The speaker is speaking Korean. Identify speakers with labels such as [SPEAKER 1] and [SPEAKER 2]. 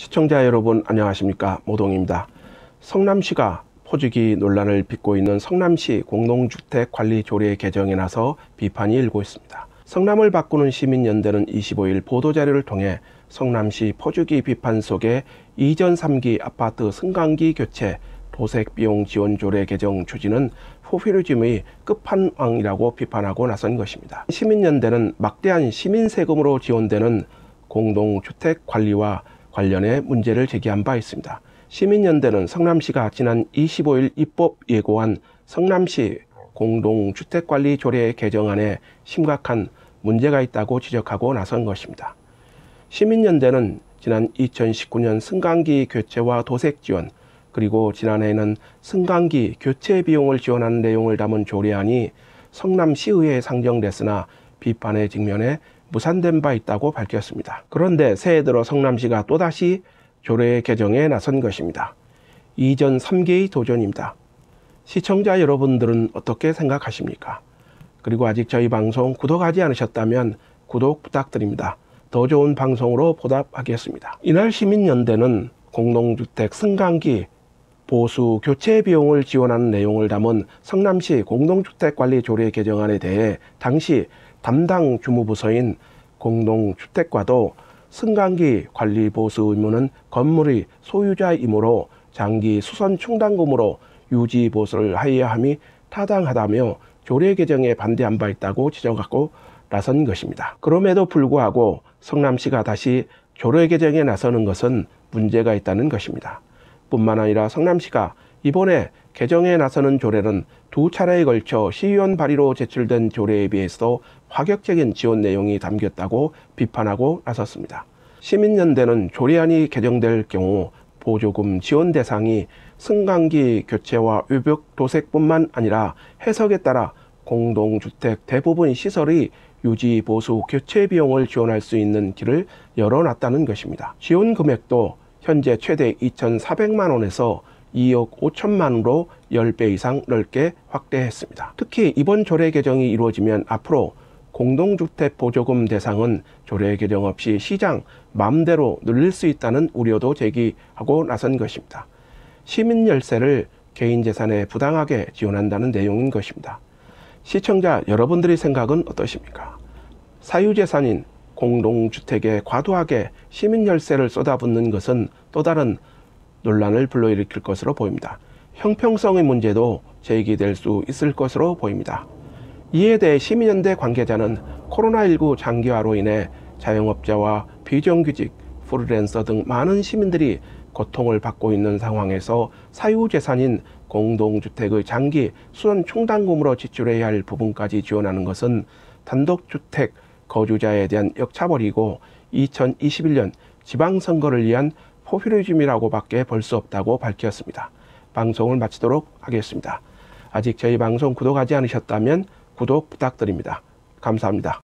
[SPEAKER 1] 시청자 여러분 안녕하십니까, 모동입니다. 성남시가 포주기 논란을 빚고 있는 성남시 공동주택관리조례 개정에 나서 비판이 일고 있습니다. 성남을 바꾸는 시민연대는 25일 보도자료를 통해 성남시 포주기 비판 속에 이전 3기 아파트 승강기 교체 도색비용 지원 조례 개정 추진은 포퓰리즘의 끝판왕이라고 비판하고 나선 것입니다. 시민연대는 막대한 시민세금으로 지원되는 공동주택 관리와 관련해 문제를 제기한 바 있습니다. 시민연대는 성남시가 지난 25일 입법 예고한 성남시 공동주택관리조례 개정안에 심각한 문제가 있다고 지적하고 나선 것입니다. 시민연대는 지난 2019년 승강기 교체와 도색 지원, 그리고 지난해에는 승강기 교체 비용을 지원하는 내용을 담은 조례안이 성남시의회에 상정됐으나 비판의 직면에 무산된 바 있다고 밝혔습니다. 그런데 새해 들어 성남시가 또다시 조례 개정에 나선 것입니다. 이전 3기의 도전입니다. 시청자 여러분들은 어떻게 생각하십니까? 그리고 아직 저희 방송 구독하지 않으셨다면 구독 부탁드립니다. 더 좋은 방송으로 보답하겠습니다. 이날 시민연대는 공동주택 승강기 보수 교체 비용을 지원하는 내용을 담은 성남시 공동주택관리조례 개정안에 대해 당시 담당 주무부서인 공동주택과도 승강기 관리 보수 의무는 건물의 소유자이므로 장기 수선 충당금으로 유지 보수를 하여야 함이 타당하다며 조례 개정에 반대한 바 있다고 지적하고 나선 것입니다. 그럼에도 불구하고 성남시가 다시 조례 개정에 나서는 것은 문제가 있다는 것입니다. 뿐만 아니라 성남시가 이번에 개정에 나서는 조례는 두 차례에 걸쳐 시의원 발의로 제출된 조례에 비해서도 파격적인 지원 내용이 담겼다고 비판하고 나섰습니다. 시민연대는 조례안이 개정될 경우 보조금 지원 대상이 승강기 교체와 외벽 도색뿐만 아니라 해석에 따라 공동주택 대부분 시설의 유지 보수 교체 비용을 지원할 수 있는 길을 열어놨다는 것입니다. 지원 금액도 현재 최대 2,400만 원에서 2억 5천만 원으로 10배 이상 넓게 확대했습니다. 특히 이번 조례 개정이 이루어지면 앞으로 공동주택 보조금 대상은 조례 개정 없이 시장 마음대로 늘릴 수 있다는 우려도 제기하고 나선 것입니다. 시민 열세를 개인 재산에 부당하게 지원한다는 내용인 것입니다. 시청자 여러분들의 생각은 어떠십니까? 사유재산인 공동주택에 과도하게 시민 열세를 쏟아붓는 것은 또 다른 논란을 불러일으킬 것으로 보입니다. 형평성의 문제도 제기될 수 있을 것으로 보입니다. 이에 대해 시민연대 관계자는 코로나19 장기화로 인해 자영업자와 비정규직, 프리랜서 등 많은 시민들이 고통을 받고 있는 상황에서 사유재산인 공동주택의 장기 수선 충당금으로 지출해야 할 부분까지 지원하는 것은 단독주택 거주자에 대한 역차별이고 2021년 지방선거를 위한 포퓰리즘이라고 밖에 볼 수 없다고 밝혔습니다. 방송을 마치도록 하겠습니다. 아직 저희 방송 구독하지 않으셨다면 구독 부탁드립니다. 감사합니다.